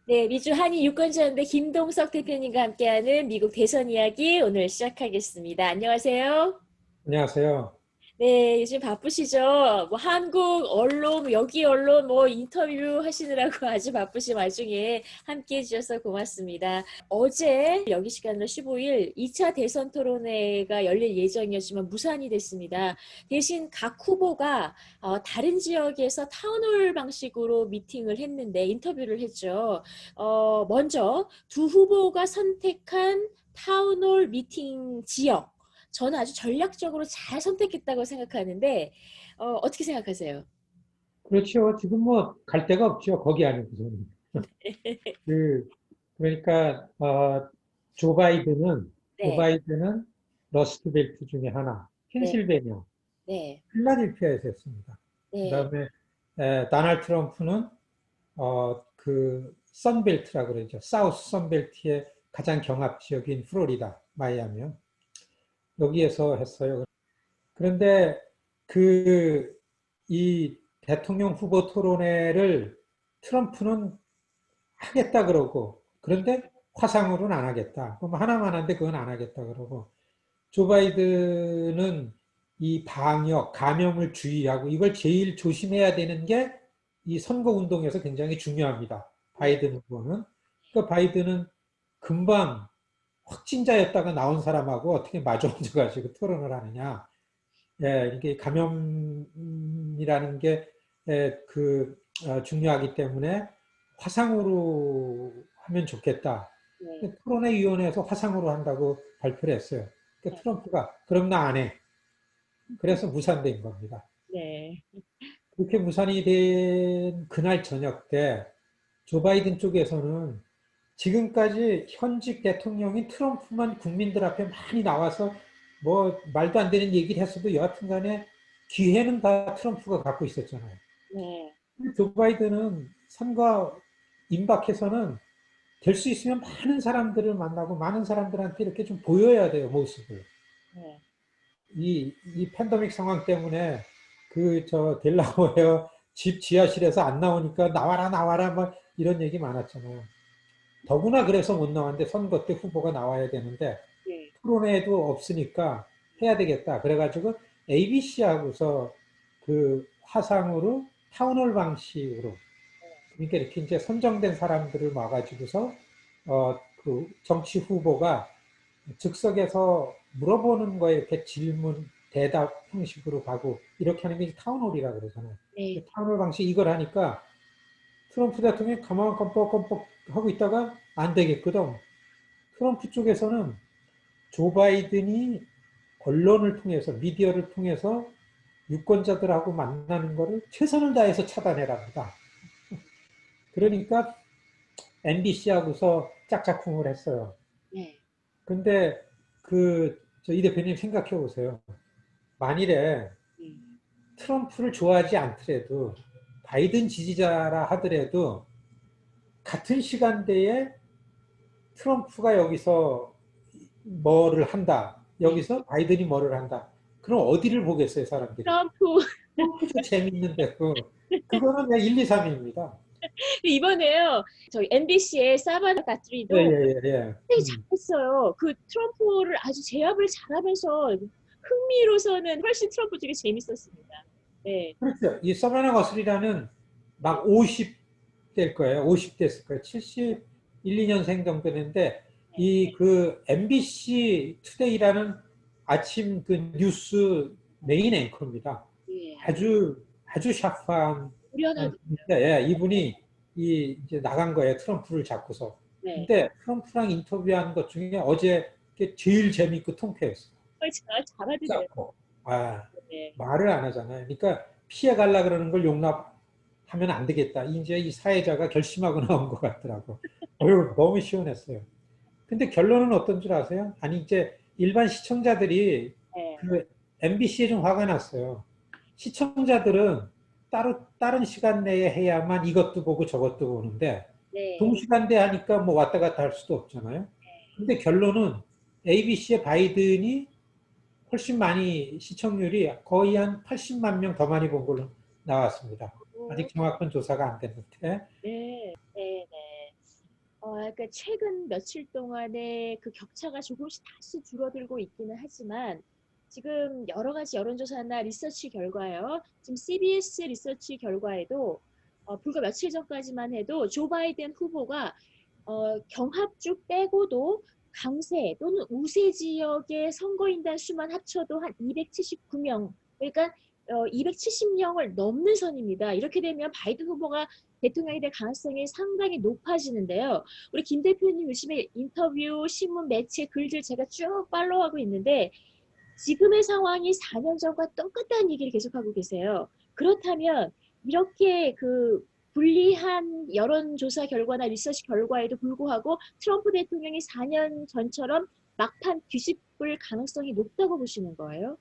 네, 미주 한인 유권자연대 김동석 대표님과 함께하는 미국 대선 이야기 오늘 시작하겠습니다. 안녕하세요. 안녕하세요. 네, 요즘 바쁘시죠? 뭐 한국 언론, 뭐 여기 언론 뭐 인터뷰 하시느라고 아주 바쁘신 와중에 함께 해주셔서 고맙습니다. 어제 여기 시간으로 15일 2차 대선 토론회가 열릴 예정이었지만 무산이 됐습니다. 대신 각 후보가 다른 지역에서 타운홀 방식으로 미팅을 했는데 인터뷰를 했죠. 먼저 두 후보가 선택한 타운홀 미팅 지역. 저는 아주 전략적으로 잘 선택했다고 생각하는데 어떻게 생각하세요? 그렇죠. 지금 뭐 갈 데가 없죠. 거기 아니고서는. 그 그러니까 조 네, 바이든은 러스트벨트 중에 하나, 네, 펜실베니아, 네, 필라델피아에서 했습니다. 네, 그다음에 도널드 트럼프는 그 선벨트라고 그러죠. 사우스 선벨트의 가장 경합 지역인 플로리다, 마이애미요. 여기에서 했어요. 그런데 그 이 대통령 후보 토론회를 트럼프는 하겠다 그러고, 그런데 화상으로는 안 하겠다. 그럼 하나만 한데 그건 안 하겠다 그러고, 조 바이든은 이 방역, 감염을 주의하고 이걸 제일 조심해야 되는 게 이 선거 운동에서 굉장히 중요합니다. 네, 바이든 후보는. 그러니까 바이든은 금방 확진자였다가 나온 사람하고 어떻게 마주 앉아가지고 토론을 하느냐. 예, 이게 감염이라는 게 중요하기 때문에 화상으로 하면 좋겠다. 네, 토론회위원회에서 화상으로 한다고 발표를 했어요. 네, 트럼프가 그럼 나 안 해. 그래서 무산된 겁니다. 네. 그렇게 무산이 된 그날 저녁 때 조 바이든 쪽에서는 지금까지 현직 대통령인 트럼프만 국민들 앞에 많이 나와서 뭐 말도 안 되는 얘기를 했어도 여하튼 간에 기회는 다 트럼프가 갖고 있었잖아요. 네. 조 바이든은 선거 임박해서는 될 수 있으면 많은 사람들을 만나고 많은 사람들한테 이렇게 좀 보여야 돼요, 모습을. 네. 이 팬데믹 상황 때문에 델라웨어 집 지하실에서 안 나오니까 나와라, 나와라, 막 이런 얘기 많았잖아요. 더구나 그래서 못 나왔는데 선거 때 후보가 나와야 되는데 네. 토론회도 없으니까 해야 되겠다. 그래가지고 ABC하고서 그 화상으로 타운홀 방식으로 그러니까 이렇게 이제 선정된 사람들을 와가지고서 그 정치 후보가 즉석에서 물어보는 거에 이렇게 질문 대답 형식으로 가고 이렇게 하는 게 타운홀이라 그러잖아요. 네. 타운홀 방식 이걸 하니까 트럼프 대통령이 가만 껌뻑껌뻑 하고 있다가 안 되겠거든. 트럼프 쪽에서는 조 바이든이 언론을 통해서 미디어를 통해서 유권자들하고 만나는 거를 최선을 다해서 차단해랍니다. 그러니까 MBC하고서 짝짝꿍을 했어요. 네. 근데 이 대표님 생각해 보세요. 만일에 음. 트럼프를 좋아하지 않더라도 바이든 지지자라 하더라도 같은 시간대에 트럼프가 여기서 뭐를 한다. 네. 여기서 바이든이 뭐를 한다. 그럼 어디를 보겠어요, 사람들이? 트럼프 트럼프도 재밌는데 그거는 그냥 1, 2, 3입니다. 이번에요. 저희 MBC의 사바나 예, 가트리도 예, 예, 예. 굉장히 잘했어요. 그 트럼프를 아주 제압을 잘하면서 흥미로서는 훨씬 트럼프 쪽이 재밌었습니다. 네. 그렇죠. 이 서바나 거슬이라는 막 50 될 거예요. 50 됐을 거예요. 71, 2년생 정도 됐는데 네. MBC 투데이라는 아침 그 뉴스 메인 앵커입니다. 네. 아주 샤프한 우려나도. 분인데 예, 이분이 이제 나간 거예요. 트럼프를 잡고서. 네. 근데 트럼프랑 인터뷰한 것 중에 어제 게 제일 재밌고 통쾌했어요. 잘하더래요. 짧고. 아, 네. 말을 안 하잖아요. 그러니까 피해 갈라 그러는 걸 용납하면 안 되겠다. 이제 이 사회자가 결심하고 나온 것 같더라고. 너무 시원했어요. 근데 결론은 어떤 줄 아세요? 아니, 이제 일반 시청자들이 네. 그 MBC에 좀 화가 났어요. 시청자들은 다른 시간 내에 해야만 이것도 보고 저것도 보는데 네. 동시간대 하니까 뭐 왔다 갔다 할 수도 없잖아요. 근데 결론은 ABC의 바이든이 훨씬 많이 시청률이 거의 한 80만 명 더 많이 본 걸로 나왔습니다. 아직 오, 정확한 조사가 안 됐는데. 네. 네. 네. 그러니까 최근 며칠 동안에 그 격차가 조금씩 다시 줄어들고 있기는 하지만 지금 여러 가지 여론조사나 리서치 결과요. 지금 CBS 리서치 결과에도 불과 며칠 전까지만 해도 조 바이든 후보가 경합주 빼고도 강세 또는 우세 지역의 선거인단 수만 합쳐도 한 279명, 그러니까 270명을 넘는 선입니다. 이렇게 되면 바이든 후보가 대통령이 될 가능성이 상당히 높아지는데요. 우리 김 대표님 요즘에 인터뷰, 신문, 매체, 글들 제가 쭉 팔로우하고 있는데 지금의 상황이 4년 전과 똑같다는 얘기를 계속하고 계세요. 그렇다면 이렇게 그 불리한 여론조사 결과나 리서치 결과에도 불구하고 트럼프 대통령이 4년 전처럼 막판 뒤집을 가능성이 높다고 보시는 거예요?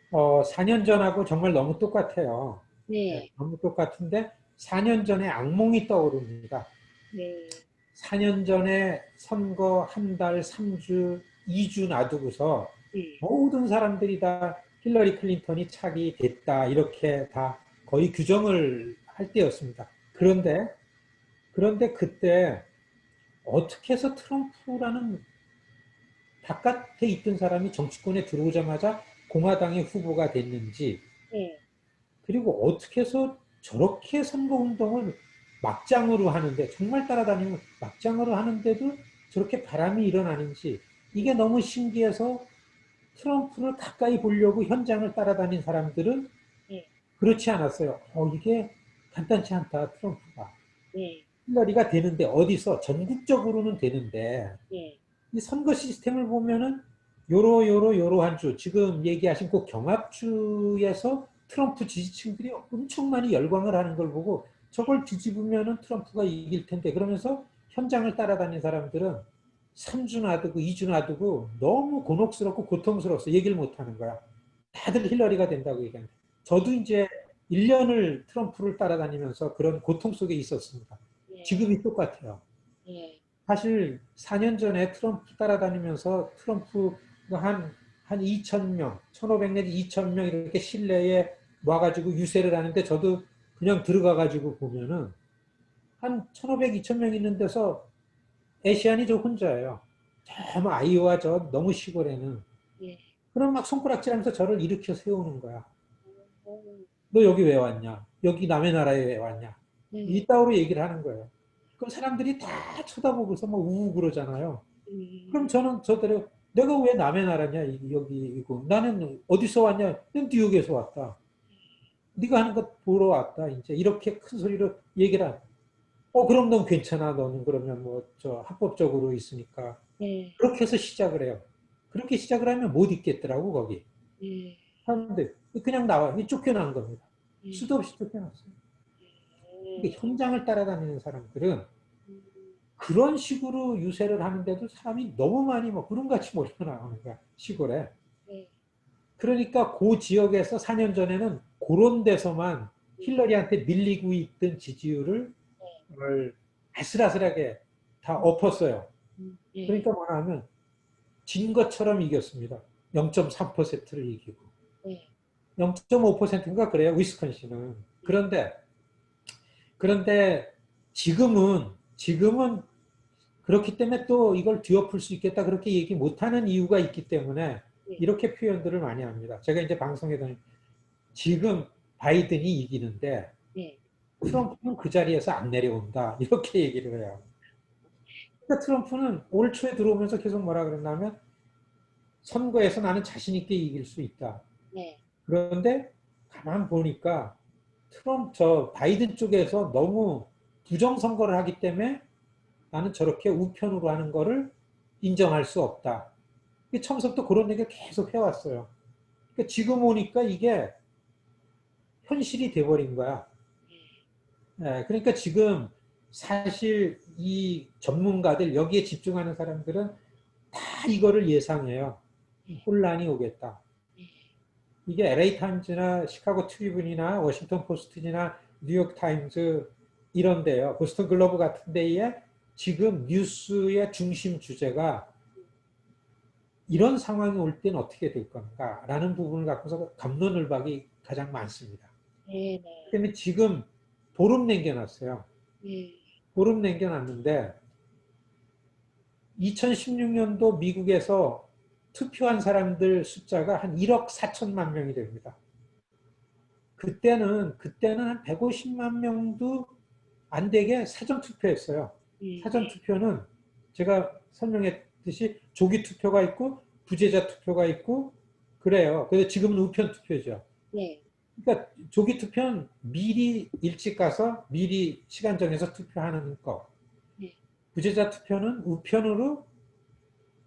4년 전하고 정말 너무 똑같아요. 네, 네, 너무 똑같은데 4년 전에 악몽이 떠오릅니다. 네, 4년 전에 선거 한 달, 3주, 2주 놔두고서 네, 모든 사람들이 다 힐러리 클린턴이 차기 됐다. 이렇게 다 거의 규정을 할 때였습니다. 그런데 그때 어떻게 해서 트럼프라는 바깥에 있던 사람이 정치권에 들어오자마자 공화당의 후보가 됐는지, 네, 그리고 어떻게 해서 저렇게 선거운동을 막장으로 하는데, 정말 따라다니면 막장으로 하는데도 저렇게 바람이 일어나는지, 이게 너무 신기해서 트럼프를 가까이 보려고 현장을 따라다닌 사람들은 네, 그렇지 않았어요. 이게 간단치 않다, 트럼프가. 네, 힐러리가 되는데, 어디서? 전국적으로는 되는데, 네, 이 선거 시스템을 보면은 요러한 주, 지금 얘기하신 그 경합주에서 트럼프 지지층들이 엄청 많이 열광을 하는 걸 보고 저걸 뒤집으면은 트럼프가 이길 텐데, 그러면서 현장을 따라다닌 사람들은 3주 놔두고 2주 놔두고 너무 곤혹스럽고 고통스러워서 얘기를 못 하는 거야. 다들 힐러리가 된다고 얘기하는데. 저도 이제 1년을 트럼프를 따라다니면서 그런 고통 속에 있었습니다. 네, 지금이 똑같아요. 네, 사실 4년 전에 트럼프 따라다니면서 트럼프가 한 2,000명, 1,500 내지 2,000명 이렇게 실내에 와가지고 유세를 하는데 저도 그냥 들어가가지고 보면은 한 1,500, 2,000명 있는 데서 애시안이 저 혼자예요. 저 아이오와 저 너무 시골에는. 네, 그럼 막 손가락질하면서 저를 일으켜 세우는 거야. 어, 너 여기 왜 왔냐? 여기 남의 나라에 왜 왔냐? 네, 이따구로 얘기를 하는 거예요. 그럼 사람들이 다 쳐다보고서 막 우우 그러잖아요. 그럼 저는 저대로 내가 왜 남의 나라냐 여기 이거 나는 어디서 왔냐? 난 뉴욕에서 왔다. 네가 하는 것 보러 왔다. 이제 이렇게 큰 소리로 얘기를 한. 그럼 넌 괜찮아. 너는 그러면 뭐 저 합법적으로 있으니까 네, 그렇게 해서 시작을 해요. 그렇게 시작을 하면 못 있겠더라고 거기. 네, 사람들 그냥 나와 쫓겨난 겁니다. 네, 수도 없이 쫓겨났어요. 그러니까 네, 현장을 따라다니는 사람들은 음, 그런 식으로 유세를 하는데도 사람이 너무 많이 뭐 구름같이 몰려나오는 거야 시골에. 네, 그러니까 그 지역에서 4년 전에는 그런 데서만 네, 힐러리한테 밀리고 있던 지지율을 네, 아슬아슬하게 다 엎었어요. 네, 그러니까 뭐냐 하면 진 것처럼 이겼습니다. 0.3%를 이기고. 네, 0.5%인가 그래요, 위스콘신은. 네, 그런데 지금은 그렇기 때문에 또 이걸 뒤엎을 수 있겠다 그렇게 얘기 못하는 이유가 있기 때문에 네, 이렇게 표현들을 많이 합니다. 제가 이제 방송에서 지금 바이든이 이기는데 네, 트럼프는 그 자리에서 안 내려온다 이렇게 얘기를 해요. 그러니까 트럼프는 올 초에 들어오면서 계속 뭐라 그랬냐면 선거에서 나는 자신 있게 이길 수 있다. 네, 그런데 가만 보니까 저 바이든 쪽에서 너무 부정선거를 하기 때문에 나는 저렇게 우편으로 하는 거를 인정할 수 없다. 처음부터 그런 얘기를 계속 해왔어요. 그러니까 지금 오니까 이게 현실이 돼버린 거야. 그러니까 지금 사실 이 전문가들, 여기에 집중하는 사람들은 다 이거를 예상해요. 혼란이 오겠다. 이게 LA 타임즈나 시카고 트리뷴이나 워싱턴 포스트나 뉴욕 타임즈 이런데요. 보스턴 글로브 같은 데에 지금 뉴스의 중심 주제가 이런 상황이 올 때는 어떻게 될 건가라는 부분을 갖고서 갑론을박이 가장 많습니다. 네, 네, 그다음에 지금 보름 남겨놨어요. 네, 보름 남겨놨는데 2016년도 미국에서 투표한 사람들 숫자가 한 1억 4천만 명이 됩니다. 그때는 한 150만 명도 안 되게 사전 투표했어요. 사전 투표는 제가 설명했듯이 조기 투표가 있고 부재자 투표가 있고 그래요. 그래서 지금은 우편 투표죠. 네. 그러니까 조기 투표는 미리 일찍 가서 미리 시간 정해서 투표하는 거. 네. 부재자 투표는 우편으로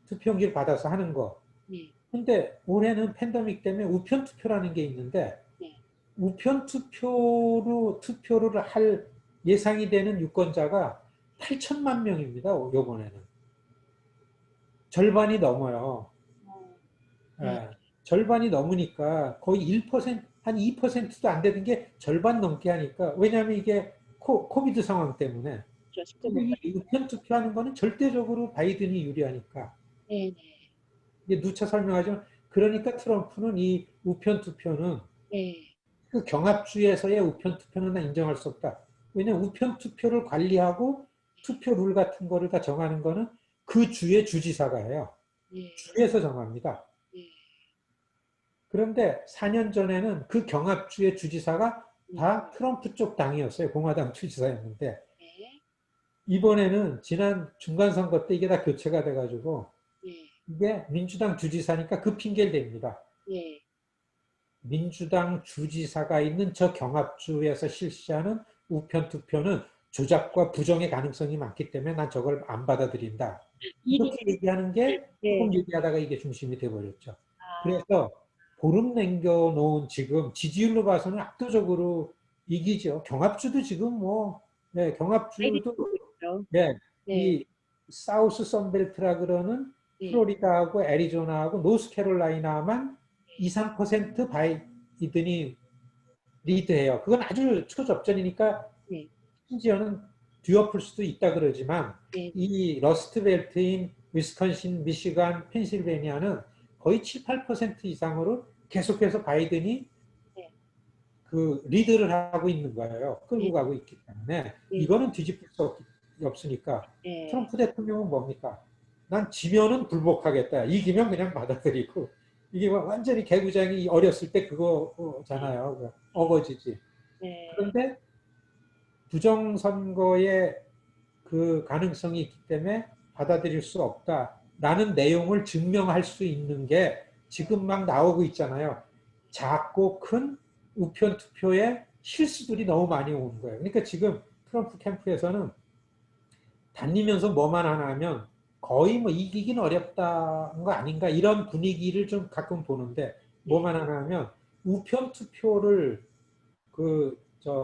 투표용지를 받아서 하는 거. 네. 근데 올해는 팬데믹 때문에 우편 투표라는 게 있는데 네. 우편 투표를 할 예상이 되는 유권자가 8천만 명입니다. 이번에는. 절반이 넘어요. 예, 절반이 넘으니까 거의 1%, 한 2%도 안 되는 게 절반 넘게 하니까, 왜냐하면 이게 코비드 상황 때문에. 근데 이 우편 투표하는 거는 절대적으로 바이든이 유리하니까. 네. 이게 누차 설명하지만, 그러니까 트럼프는 이 우편 투표는 네. 그 경합주에서의 우편 투표는 나 인정할 수 없다. 왜냐하면 우편 투표를 관리하고 투표 룰 같은 거를 다 정하는 거는 그 주의 주지사가 해요. 네. 주에서 정합니다. 네. 그런데 4년 전에는 그 경합주의 주지사가 다 트럼프 쪽 당이었어요. 공화당 주지사였는데 네. 이번에는 지난 중간선거 때 이게 다 교체가 돼가지고 네. 이게 민주당 주지사니까 그 핑계를 댑니다. 네. 민주당 주지사가 있는 저 경합주에서 실시하는 우편 투표는 조작과 부정의 가능성이 많기 때문에 난 저걸 안 받아들인다. 이렇게 얘기하는 게 조금 얘기하다가 이게 중심이 돼버렸죠. 그래서 보름 남겨놓은 지금 지지율로 봐서는 압도적으로 이기죠. 경합주도 지금 뭐, 네, 경합주도, 네, 이 사우스 선벨트라 그러는 플로리다하고 애리조나하고 노스캐롤라이나만 2, 3% 바이든이 리드해요. 그건 아주 초접전이니까 심지어는 뒤엎을 수도 있다 그러지만 이 러스트벨트인 위스콘신, 미시간, 펜실베니아는 거의 7, 8% 이상으로 계속해서 바이든이 그 리드를 하고 있는 거예요. 끌고 가고 있기 때문에 이거는 뒤집을 수 없으니까 트럼프 대통령은 뭡니까? 난 지면은 불복하겠다. 이기면 그냥 받아들이고 이게 완전히 개구장이 어렸을 때 그거잖아요. 어거지지. 그런데 부정선거의 그 가능성이 있기 때문에 받아들일 수 없다라는 내용을 증명할 수 있는 게 지금 막 나오고 있잖아요. 작고 큰 우편 투표에 실수들이 너무 많이 오는 거예요. 그러니까 지금 트럼프 캠프에서는 다니면서 뭐만 하나 하면 거의 뭐 이기긴 어렵다는 거 아닌가 이런 분위기를 좀 가끔 보는데 뭐만 하나 하면 우편 투표를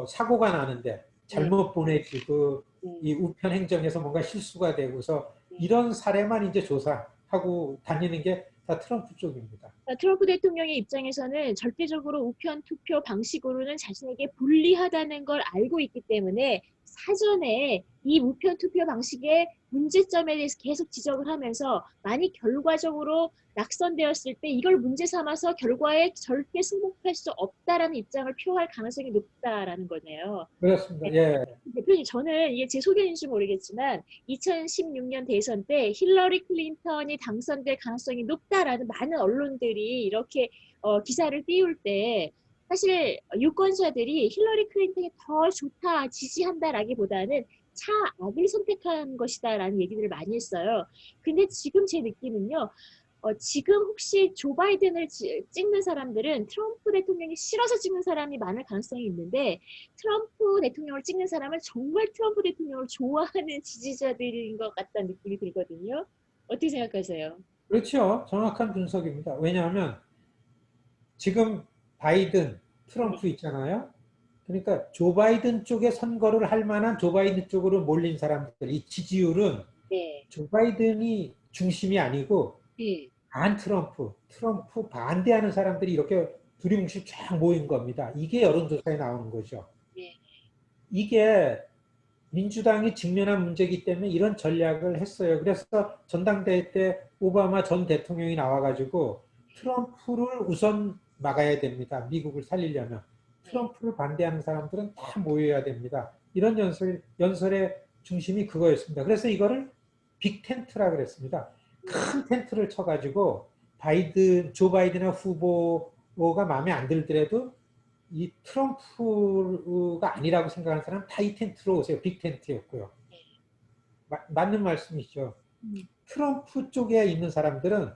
사고가 나는데 잘못 보내지고 이 우편 행정에서 뭔가 실수가 되고서 이런 사례만 이제 조사하고 다니는 게 다 트럼프 쪽입니다. 트럼프 대통령의 입장에서는 절대적으로 우편 투표 방식으로는 자신에게 불리하다는 걸 알고 있기 때문에 사전에 이 우편 투표 방식의 문제점에 대해서 계속 지적을 하면서 만약 결과적으로 낙선되었을 때 이걸 문제 삼아서 결과에 절대 승복할 수 없다라는 입장을 표할 가능성이 높다라는 거네요. 그렇습니다. 예. 대표님, 저는 이게 제 소견인지 모르겠지만 2016년 대선 때 힐러리 클린턴이 당선될 가능성이 높다라는 많은 언론들이 이렇게 기사를 띄울 때 사실 유권자들이 힐러리 클린턴이 더 좋다, 지지한다라기보다는 차악을 선택한 것이다라는 얘기들을 많이 했어요. 근데 지금 제 느낌은요. 지금 혹시 조 바이든을 찍는 사람들은 트럼프 대통령이 싫어서 찍는 사람이 많을 가능성이 있는데 트럼프 대통령을 찍는 사람은 정말 트럼프 대통령을 좋아하는 지지자들인 것 같다는 느낌이 들거든요. 어떻게 생각하세요? 그렇죠. 정확한 분석입니다. 왜냐하면 지금 바이든, 트럼프 있잖아요. 그러니까 조 바이든 쪽에 선거를 할 만한 조 바이든 쪽으로 몰린 사람들, 이 지지율은 조 바이든이 중심이 아니고 반 트럼프 반대하는 사람들이 이렇게 두리뭉실 쫙 모인 겁니다. 이게 여론조사에 나오는 거죠. 이게 민주당이 직면한 문제이기 때문에 이런 전략을 했어요. 그래서 전당대회 때 오바마 전 대통령이 나와가지고 트럼프를 우선 막아야 됩니다. 미국을 살리려면. 트럼프를 반대하는 사람들은 다 모여야 됩니다. 이런 연설의 중심이 그거였습니다. 그래서 이거를 빅 텐트라 그랬습니다. 큰 텐트를 쳐가지고 조 바이든 후보가 마음에 안 들더라도 이 트럼프가 아니라고 생각하는 사람 다 이 텐트로 오세요. 빅 텐트였고요. 맞는 말씀이죠. 음, 트럼프 쪽에 있는 사람들은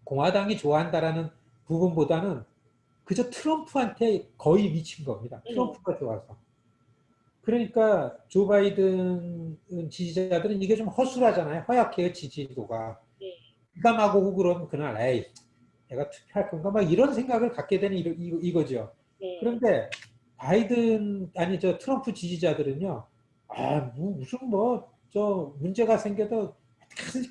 공화당이 좋아한다라는 부분보다는 그저 트럼프한테 거의 미친 겁니다. 네, 트럼프가 좋아서. 그러니까 조 바이든 지지자들은 이게 좀 허술하잖아요. 허약해요, 지지도가. 네, 비가 막 오고 그러면 그날, 에이, 내가 투표할 건가? 막 이런 생각을 갖게 되는 이거죠. 네, 그런데 아니, 트럼프 지지자들은요, 무슨 문제가 생겨도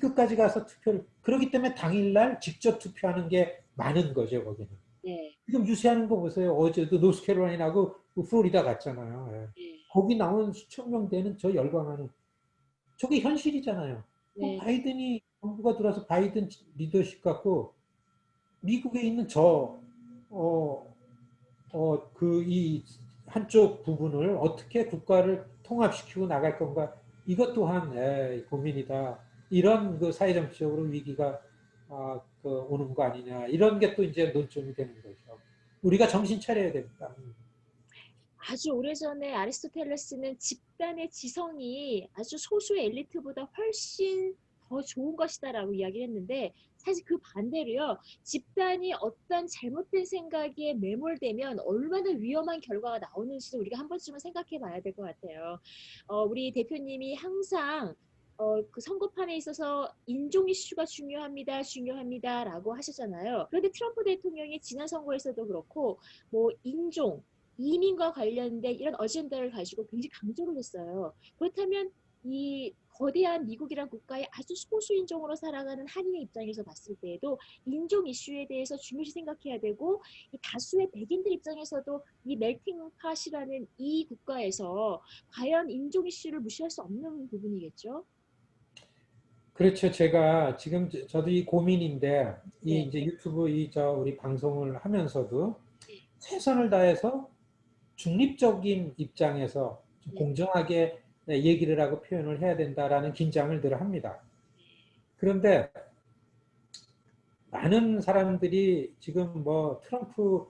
끝까지 가서 투표를, 그렇기 때문에 당일날 직접 투표하는 게 많은 거죠, 거기는. 네, 지금 유세하는 거 보세요. 어제도 노스캐롤라이나하고 플로리다 갔잖아요. 예. 네, 거기 나온 수천 명 되는 저 열광하는 저게 현실이잖아요. 그럼 네, 바이든이 정부가 들어와서 바이든 리더십 갖고 미국에 있는 이 한쪽 부분을 어떻게 국가를 통합시키고 나갈 건가 이것 또한 고민이다. 이런 그 사회정치적으로 위기가 오는 거 아니냐 이런 게 또 이제 논점이 되는 거죠. 우리가 정신 차려야 됩니다. 아주 오래전에 아리스토텔레스는 집단의 지성이 아주 소수의 엘리트보다 훨씬 더 좋은 것이다라고 이야기를 했는데 사실 그 반대로요. 집단이 어떤 잘못된 생각에 매몰되면 얼마나 위험한 결과가 나오는지도 우리가 한 번쯤은 생각해 봐야 될 것 같아요. 우리 대표님이 항상 그 선거판에 있어서 인종 이슈가 중요합니다, 중요합니다라고 하셨잖아요. 그런데 트럼프 대통령이 지난 선거에서도 그렇고 뭐 인종, 이민과 관련된 이런 어젠다를 가지고 굉장히 강조를 했어요. 그렇다면 이 거대한 미국이란 국가의 아주 소수 인종으로 살아가는 한인의 입장에서 봤을 때에도 인종 이슈에 대해서 중요시 생각해야 되고 이 다수의 백인들 입장에서도 이 멜팅 팟이라는 이 국가에서 과연 인종 이슈를 무시할 수 없는 부분이겠죠. 그렇죠. 제가 지금 저도 이 고민인데 이 네, 이제 유튜브 우리 방송을 하면서도 네, 최선을 다해서 중립적인 입장에서 좀 네, 공정하게 얘기를 하고 표현을 해야 된다라는 긴장을 늘 합니다. 그런데 많은 사람들이 지금 트럼프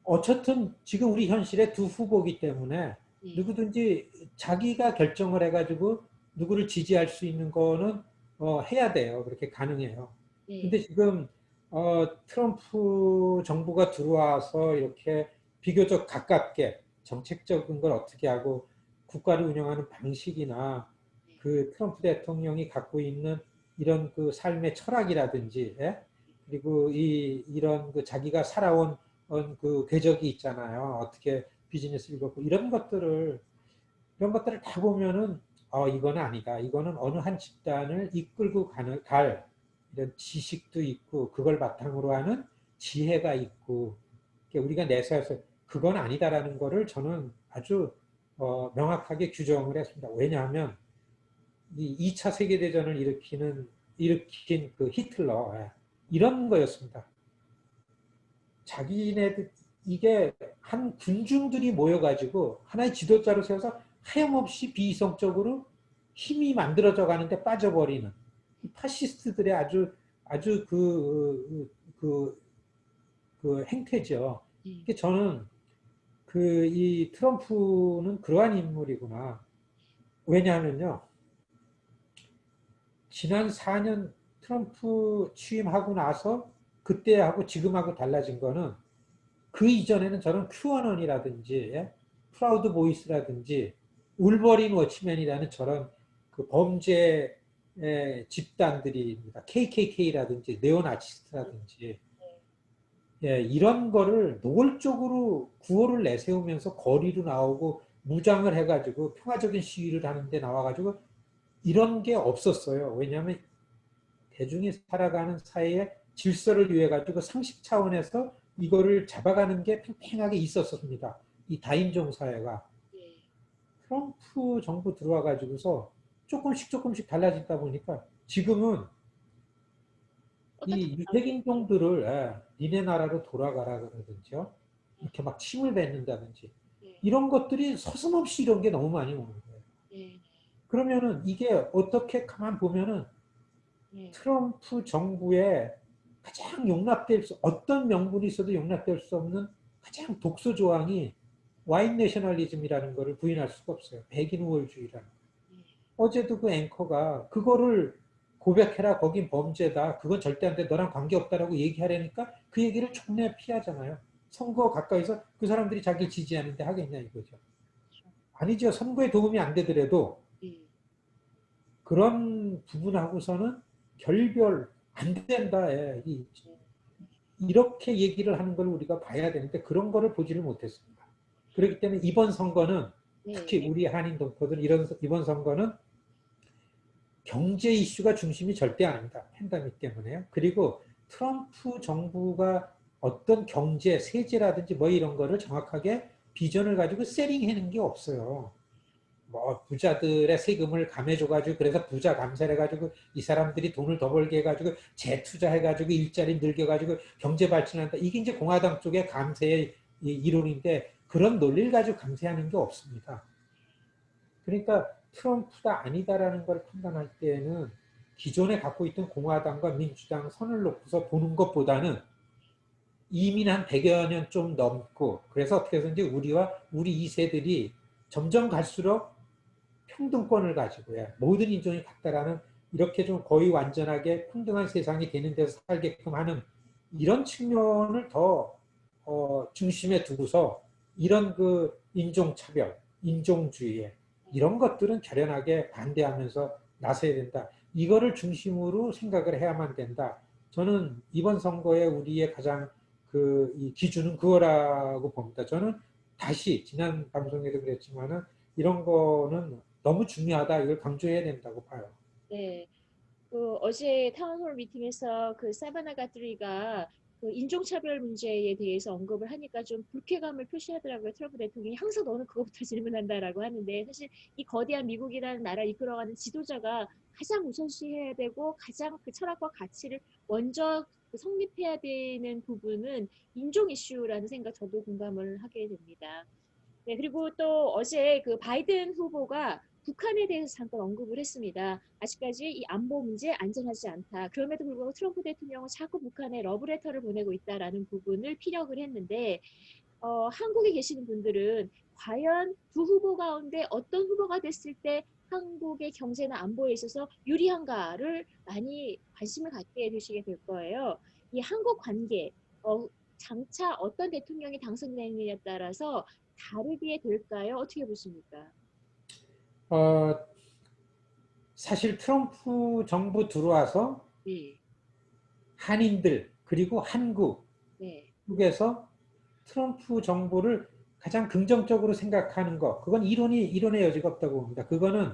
어쨌든 지금 우리 현실의 두 후보이기 때문에 네, 누구든지 자기가 결정을 해가지고 누구를 지지할 수 있는 거는 해야 돼요. 그렇게 가능해요. 근데 네, 지금 트럼프 정부가 들어와서 이렇게 비교적 가깝게 정책적인 걸 어떻게 하고 국가를 운영하는 방식이나 네, 그 트럼프 대통령이 갖고 있는 이런 그 삶의 철학이라든지, 예? 그리고 이런 그 자기가 살아온 그 궤적이 있잖아요. 어떻게 비즈니스를 겪고 이런 것들을 다 보면은 이거는 아니다. 이거는 어느 한 집단을 이끌고 갈 이런 지식도 있고 그걸 바탕으로 하는 지혜가 있고 우리가 내세워서 그건 아니다라는 거를 저는 아주 명확하게 규정을 했습니다. 왜냐하면 이 2차 세계대전을 일으킨 그 히틀러 이런 거였습니다. 자기네들 이게 한 군중들이 모여가지고 하나의 지도자로 세워서 하염없이 비이성적으로 힘이 만들어져 가는데 빠져버리는 파시스트들의 아주 그 행태죠. 네, 저는 이 트럼프는 그러한 인물이구나. 왜냐하면요, 지난 4년 트럼프 취임하고 나서 그때하고 지금하고 달라진 거는 그 이전에는 저는 큐어넌이라든지 프라우드 보이스라든지 울버린 워치맨이라는 저런 그 범죄 집단들입니다. KKK라든지 네오나치스트라든지 이런 거를 노골적으로 구호를 내세우면서 거리로 나오고 무장을 해가지고 평화적인 시위를 하는데 나와가지고 이런 게 없었어요. 왜냐하면 대중이 살아가는 사회의 질서를 위해 가지고 상식 차원에서 이거를 잡아가는 게 팽팽하게 있었습니다. 이 다인종 사회가. 네. 트럼프 정부 들어와 가지고서 조금씩 달라지다 보니까 지금은 어떤 이 당이 유색인종들을 니네 나라로 돌아가라 그러든지요. 네, 이렇게 막 침을 뱉는다든지 네, 이런 것들이 서슴없이 이런 게 너무 많이 오는 거예요. 네. 그러면은 이게 어떻게 가만 보면은 예. 트럼프 정부의 가장 어떤 명분이 있어도 용납될 수 없는 가장 독소 조항이 와인 내셔널리즘이라는 것을 부인할 수가 없어요. 백인 우월주의라는. 예. 어제도 그 앵커가 그거를 고백해라, 거긴 범죄다, 그건 절대 안 돼, 너랑 관계없다라고 얘기하려니까 그 얘기를 전혀 피하잖아요. 선거 가까이서 그 사람들이 자기를 지지하는데 하겠냐 이거죠. 그렇죠. 아니죠. 선거에 도움이 안 되더라도 예. 그런 부분하고서는 결별 안 된다. 예. 예. 이렇게 얘기를 하는 걸 우리가 봐야 되는데 그런 거를 보지를 못했습니다. 그렇기 때문에 이번 선거는 특히 네. 우리 한인 동포들 이번 선거는 경제 이슈가 중심이 절대 아닙니다. 팬데믹 때문에요. 그리고 트럼프 정부가 어떤 경제, 세제라든지 뭐 이런 거를 정확하게 비전을 가지고 세팅해낸 게 없어요. 뭐 부자들의 세금을 감해줘가지고 그래서 부자 감세를 해가지고 이 사람들이 돈을 더 벌게 해가지고 재투자해가지고 일자리 늘겨가지고 경제 발전한다. 이게 이제 공화당 쪽의 감세의 이론인데 그런 논리를 가지고 감세하는 게 없습니다. 그러니까 트럼프가 아니다라는 걸 판단할 때에는 기존에 갖고 있던 공화당과 민주당 선을 놓고서 보는 것보다는 이민 한 100여 년 좀 넘고 그래서 어떻게 해서인지 우리 2세들이 점점 갈수록 평등권을 가지고 모든 인종이 같다라는 이렇게 좀 거의 완전하게 평등한 세상이 되는 데서 살게끔 하는 이런 측면을 더 중심에 두고서 이런 그 인종차별, 인종주의 이런 것들은 결연하게 반대하면서 나서야 된다. 이거를 중심으로 생각을 해야만 된다. 저는 이번 선거에 우리의 가장 이 기준은 그거라고 봅니다. 저는 다시 지난 방송에도 그랬지만은 이런 거는 너무 중요하다. 이걸 강조해야 된다고 봐요. 네. 그 어제 타운홀 미팅에서 그 사바나 가트리가 그 인종차별 문제에 대해서 언급을 하니까 좀 불쾌감을 표시하더라고요. 트럼프 대통령이 항상 너는 그것부터 질문한다라고 하는데 사실 이 거대한 미국이라는 나라를 이끌어가는 지도자가 가장 우선시해야 되고 가장 그 철학과 가치를 먼저 그 성립해야 되는 부분은 인종 이슈라는 생각 저도 공감을 하게 됩니다. 네, 그리고 또 어제 그 바이든 후보가 북한에 대해서 잠깐 언급을 했습니다. 아직까지 이 안보 문제 안전하지 않다. 그럼에도 불구하고 트럼프 대통령은 자꾸 북한에 러브레터를 보내고 있다라는 부분을 피력을 했는데, 한국에 계시는 분들은 과연 두 후보 가운데 어떤 후보가 됐을 때 한국의 경제나 안보에 있어서 유리한가를 많이 관심을 갖게 되시게 될 거예요. 이 한국 관계, 장차 어떤 대통령이 당선되느냐에 따라서 다르게 될까요? 어떻게 보십니까? 어, 사실 트럼프 정부 들어와서 네, 한인들 그리고 네, 한국에서 트럼프 정부를 가장 긍정적으로 생각하는 것, 그건 이론의 여지가 없다고 봅니다. 그거는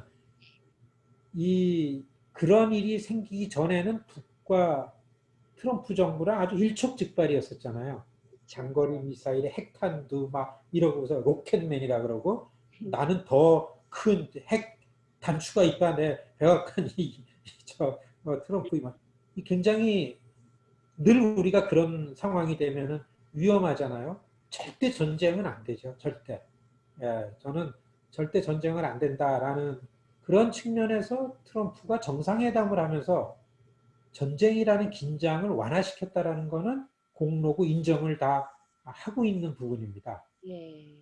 그런 일이 생기기 전에는 북과 트럼프 정부랑 아주 일촉즉발이었었잖아요. 그렇죠. 장거리 미사일에 핵탄두 막 이러고서 로켓맨이라 그러고 나는 더 큰 핵 단추가 있다 내 백악관이 트럼프 굉장히 늘 우리가 그런 상황이 되면은 위험하잖아요. 절대 전쟁은 안 되죠. 절대. 예, 저는 절대 전쟁은 안 된다라는 그런 측면에서 트럼프가 정상회담을 하면서 전쟁이라는 긴장을 완화시켰다라는 것은 공로고 인정을 다 하고 있는 부분입니다. 예,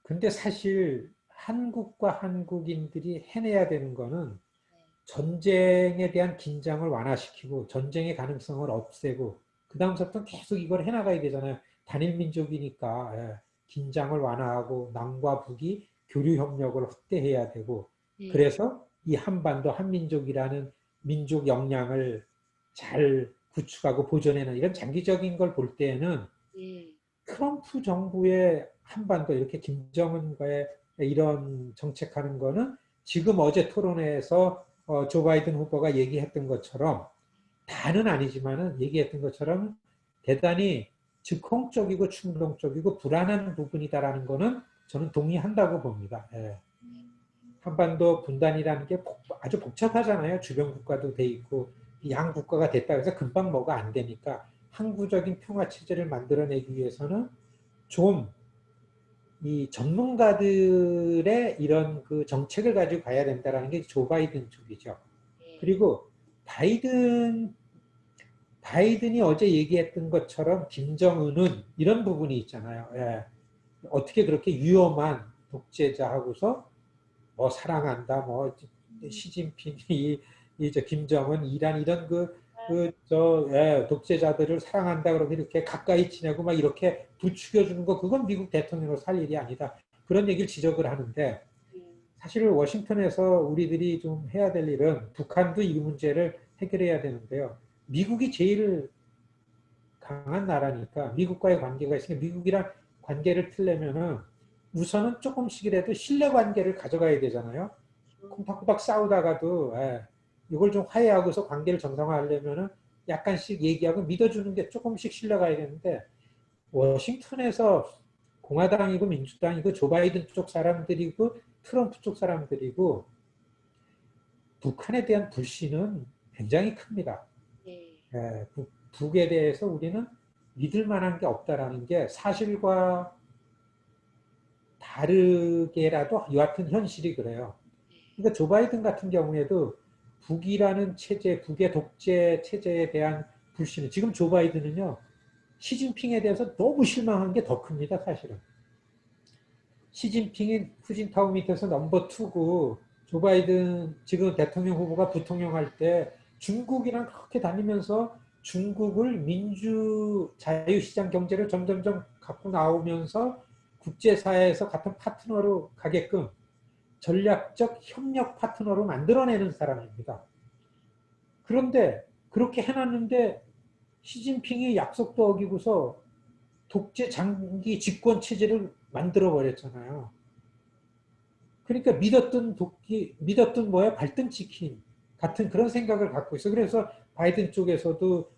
근데 사실 한국과 한국인들이 해내야 되는 것은 네, 전쟁에 대한 긴장을 완화시키고 전쟁의 가능성을 없애고 그 다음부터 계속 이걸 해나가야 되잖아요. 단일 민족이니까 긴장을 완화하고 남과 북이 교류 협력을 확대해야 되고 네, 그래서 이 한반도 한민족이라는 민족 역량을 잘 구축하고 보존해는 이런 장기적인 걸 볼 때에는 예, 트럼프 정부의 한반도 이렇게 김정은과의 이런 정책하는 거는 지금 어제 토론회에서 조 바이든 후보가 얘기했던 것처럼 다는 아니지만은 얘기했던 것처럼 대단히 즉흥적이고 충동적이고 불안한 부분이다라는 거는 저는 동의한다고 봅니다. 예. 한반도 분단이라는 게 아주 복잡하잖아요. 주변 국가도 돼 있고 양 국가가 됐다 해서 금방 뭐가 안 되니까 항구적인 평화 체제를 만들어내기 위해서는 좀 이 전문가들의 이런 그 정책을 가지고 가야 된다라는 게 조 바이든 쪽이죠. 예. 그리고 바이든이 어제 얘기했던 것처럼 김정은은 이런 부분이 있잖아요. 예. 어떻게 그렇게 위험한 독재자하고서 뭐 사랑한다, 뭐 시진핑이 이제 김정은, 이란 이런 독재자들을 사랑한다 그러고 이렇게 가까이 지내고 막 이렇게 부추겨주는 거 그건 미국 대통령으로서 할 일이 아니다. 그런 얘기를 지적을 하는데 사실 워싱턴에서 우리들이 좀 해야 될 일은 북한도 이 문제를 해결해야 되는데요. 미국이 제일 강한 나라니까 미국과의 관계가 있으니까 미국이랑 관계를 틀려면은 우선은 조금씩이라도 신뢰 관계를 가져가야 되잖아요. 콩닥콩닥 싸우다가도 이걸 좀 화해하고서 관계를 정상화하려면은 약간씩 얘기하고 믿어주는 게 조금씩 신뢰가 되는데 워싱턴에서 공화당이고 민주당이고 조 바이든 쪽 사람들이고 트럼프 쪽 사람들이고 북한에 대한 불신은 굉장히 큽니다. 예. 북에 대해서 우리는 믿을 만한 게 없다라는 게 사실과 다르게라도 여하튼 현실이 그래요. 그러니까 조 바이든 같은 경우에도 북이라는 체제, 북의 독재 체제에 대한 불신은 지금 조 바이든은요. 시진핑에 대해서 너무 실망한 게 더 큽니다. 사실은. 시진핑이 후진타오 밑에서 넘버 투고 조 바이든 지금 대통령 후보가 부통령 할 때 중국이랑 그렇게 다니면서 중국을 민주 자유시장 경제를 점점점 갖고 나오면서 국제사회에서 같은 파트너로 가게끔 전략적 협력 파트너로 만들어내는 사람입니다. 그런데 그렇게 해놨는데 시진핑이 약속도 어기고서 독재 장기 집권 체제를 만들어 버렸잖아요. 그러니까 믿었던 뭐야 발등 치킨 같은 그런 생각을 갖고 있어. 그래서 바이든 쪽에서도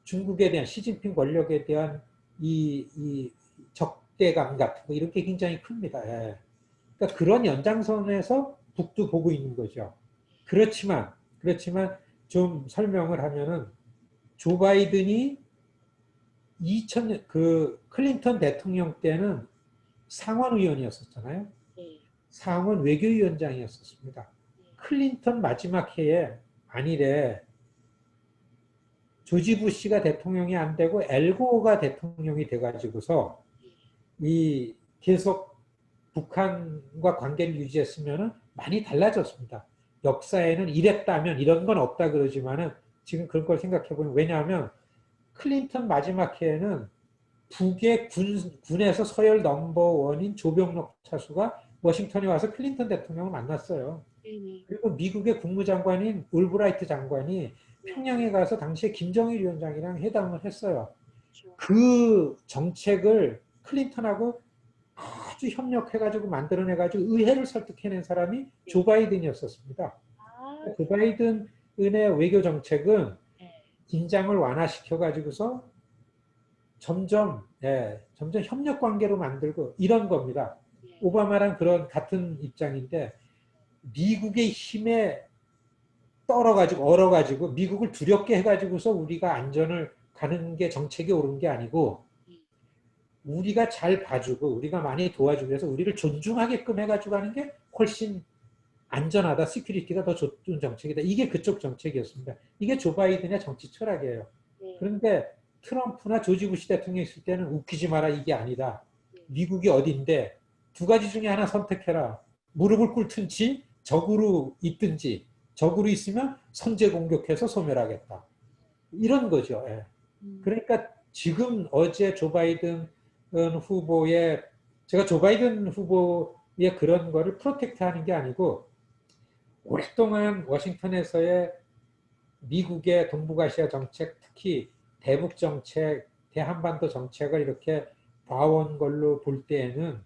중국에 대한 시진핑 권력에 대한 이 적대감 같은 거 이런 게 굉장히 큽니다. 예. 그러니까 그런 연장선에서 북도 보고 있는 거죠. 그렇지만 좀 설명을 하면은 조 바이든이 2000년 그 클린턴 대통령 때는 상원 의원이었었잖아요. 예. 상원 외교위원장이었었습니다. 클린턴 마지막 해에 아니래 조지 부시가 대통령이 안 되고 엘고가 대통령이 돼가지고서 이 계속 북한과 관계를 유지했으면 많이 달라졌습니다. 역사에는 이랬다면 이런 건 없다 그러지만은 지금 그런 걸 생각해 보면 왜냐하면 클린턴 마지막 해에는 북의 군에서 서열 넘버원인 조병록 차수가 워싱턴에 와서 클린턴 대통령을 만났어요. 네네. 그리고 미국의 국무장관인 울브라이트 장관이 네. 평양에 가서 당시에 김정일 위원장이랑 회담을 했어요. 그렇죠. 그 정책을 클린턴하고 아주 협력해가지고 만들어내가지고 의회를 설득해낸 사람이 네. 조 바이든이었었습니다. 아, 조 바이든의 외교 정책은 네. 긴장을 완화시켜가지고서 점점 협력 관계로 만들고 이런 겁니다. 네. 오바마랑 그런 같은 입장인데 미국의 힘에 얼어가지고 미국을 두렵게 해가지고서 우리가 안전을 가는 게 정책이 옳은 게 아니고 우리가 잘 봐주고 우리가 많이 도와주고 해서 우리를 존중하게끔 해가지고 하는 게 훨씬 안전하다, 시큐리티가 더 좋은 정책이다. 이게 그쪽 정책이었습니다. 이게 조 바이든의 정치 철학이에요. 네. 그런데 트럼프나 조지 부시 대통령이 있을 때는 웃기지 마라 이게 아니다. 네. 미국이 어딘데 두 가지 중에 하나 선택해라. 무릎을 꿇든지 적으로 있든지 적으로 있으면 선제 공격해서 소멸하겠다. 이런 거죠. 예. 그러니까 지금 어제 조 바이든 후보의 제가 조 바이든 후보의 그런 거를 프로텍트 하는 게 아니고 오랫동안 워싱턴에서의 미국의 동북아시아 정책, 특히 대북 정책, 대한반도 정책을 이렇게 봐온 걸로 볼 때에는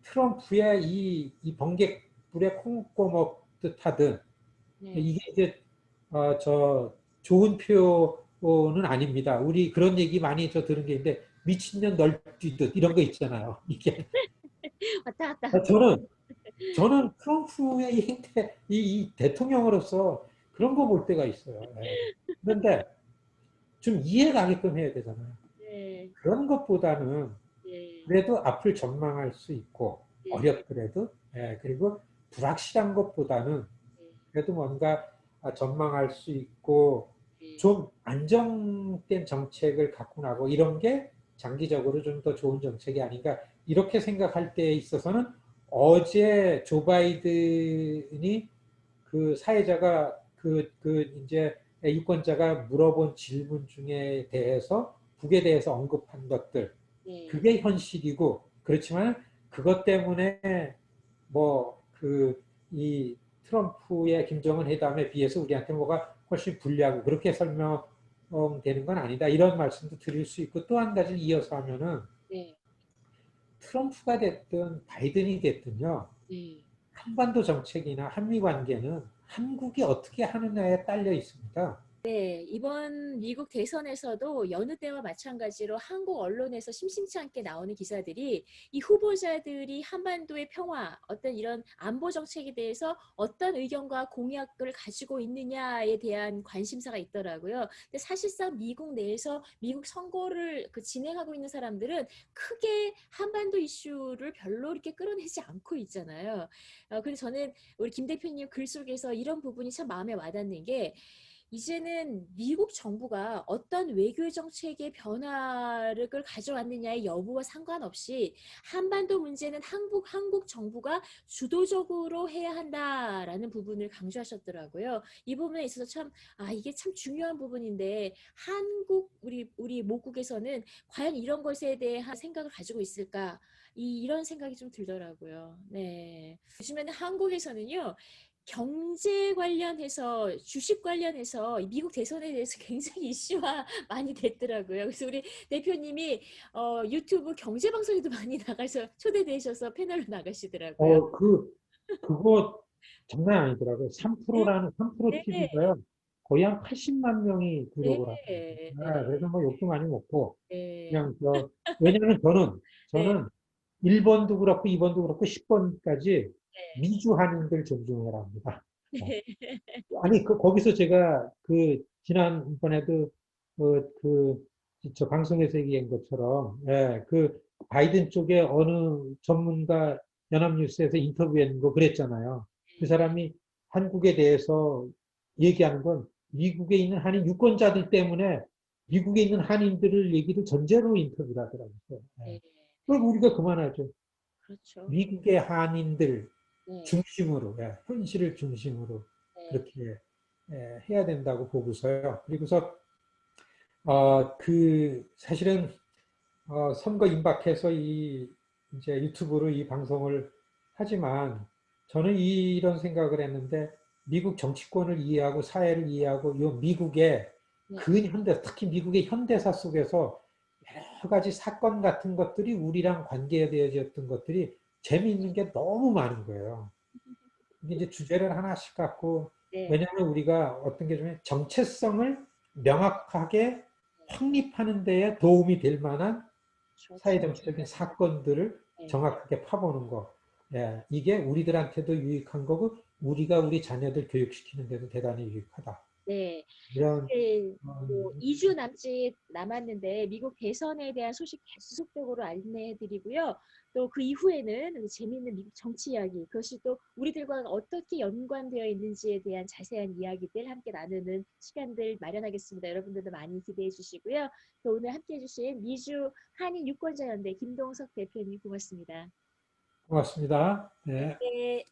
트럼프의 이 번개불에 콩 꼬먹듯 하든 네. 이게 이제 저 좋은 표현은 아닙니다. 우리 그런 얘기 많이 들은 게 있는데 미친년 널뛰듯 이런 거 있잖아요. 이게 왔다 갔다. 저는 트럼프의 이 행태, 이 대통령으로서 그런 거 볼 때가 있어요. 예. 그런데 좀 이해가게끔 해야 되잖아요. 네. 그런 것보다는 네. 그래도 앞을 전망할 수 있고 네. 어렵더라도 그리고 불확실한 것보다는 네. 그래도 뭔가 전망할 수 있고 네. 좀 안정된 정책을 갖고 나고 이런 게 장기적으로 좀 더 좋은 정책이 아닌가 이렇게 생각할 때에 있어서는 어제 조 바이든이 그 사회자가 그 이제 유권자가 물어본 질문 중에 대해서 북에 대해서 언급한 것들 네. 그게 현실이고 그렇지만 그것 때문에 뭐 그 이 트럼프의 김정은 회담에 비해서 우리한테 뭐가 훨씬 불리하고 그렇게 설명되는 건 아니다. 이런 말씀도 드릴 수 있고 또 한 가지를 이어서 하면은 네. 트럼프가 됐든 바이든이 됐든요. 네. 한반도 정책이나 한미 관계는 한국이 어떻게 하느냐에 딸려 있습니다. 네, 이번 미국 대선에서도 여느 때와 마찬가지로 한국 언론에서 심심치 않게 나오는 기사들이 이 후보자들이 한반도의 평화, 어떤 이런 안보 정책에 대해서 어떤 의견과 공약을 가지고 있느냐에 대한 관심사가 있더라고요. 근데 사실상 미국 내에서 미국 선거를 진행하고 있는 사람들은 크게 한반도 이슈를 별로 이렇게 끌어내지 않고 있잖아요. 근데 저는 우리 김 대표님 글 속에서 이런 부분이 참 마음에 와닿는 게 이제는 미국 정부가 어떤 외교 정책의 변화를 가져왔느냐의 여부와 상관없이 한반도 문제는 한국 정부가 주도적으로 해야 한다라는 부분을 강조하셨더라고요. 이 부분에 있어서 이게 참 중요한 부분인데 우리 모국에서는 과연 이런 것에 대한 생각을 가지고 있을까? 이런 생각이 좀 들더라고요. 네. 요즘에는 한국에서는요. 경제 관련해서 주식 관련해서 미국 대선에 대해서 굉장히 이슈화 많이 됐더라고요. 그래서 우리 대표님이 유튜브 경제 방송에도 많이 나가서 초대되셔서 패널로 나가시더라고요. 그거 장난 아니더라고요. 네, 3%라는 3% 네, TV가요. 거의 한 80만 명이 네, 구독을 합니다. 네, 그래서 뭐 욕도 많이 먹고 네, 그냥 왜냐면 네, 저는 1번도 그렇고 2번도 그렇고 10번까지 네, 미주 한인들 존중해라 합니다. 어. 네, 아니 거기서 제가 지난번에도 저 방송에서 얘기한 것처럼 바이든 쪽에 어느 전문가 연합뉴스에서 인터뷰한 거 그랬잖아요. 그 사람이 한국에 대해서 얘기하는 건 미국에 있는 한인 유권자들 때문에 미국에 있는 한인들을 얘기를 전제로 인터뷰를 하더라고요. 네, 그럼 우리가 그만하죠. 그렇죠. 미국의 한인들 네, 중심으로, 현실을 중심으로 네, 그렇게 해야 된다고 보고서요. 그리고서 사실은 선거 임박해서 이제 유튜브로 이 방송을 하지만 저는 이런 생각을 했는데 미국 정치권을 이해하고 사회를 이해하고 이 미국의 네, 근현대, 특히 미국의 현대사 속에서 여러 가지 사건 같은 것들이 우리랑 관계되어졌던 것들이 재미있는 게 너무 많은 거예요. 근데 이제 주제를 하나씩 갖고 네, 왜냐하면 우리가 어떤 게 좀 정체성을 명확하게 확립하는 데에 도움이 될 만한 저 사회정치적인 중요합니다. 사건들을 네, 정확하게 파보는 거. 이게 우리들한테도 유익한 거고 우리가 우리 자녀들 교육시키는 데도 대단히 유익하다. 네. 이런 이제 뭐 2주 남짓 남았는데 미국 대선에 대한 소식 계속적으로 안내해 드리고요. 또 그 이후에는 재미있는 미국 정치 이야기, 그것이 또 우리들과 어떻게 연관되어 있는지에 대한 자세한 이야기들 함께 나누는 시간들 마련하겠습니다. 여러분들도 많이 기대해 주시고요. 또 오늘 함께 해주신 미주 한인 유권자연대 김동석 대표님 고맙습니다. 고맙습니다. 네. 네.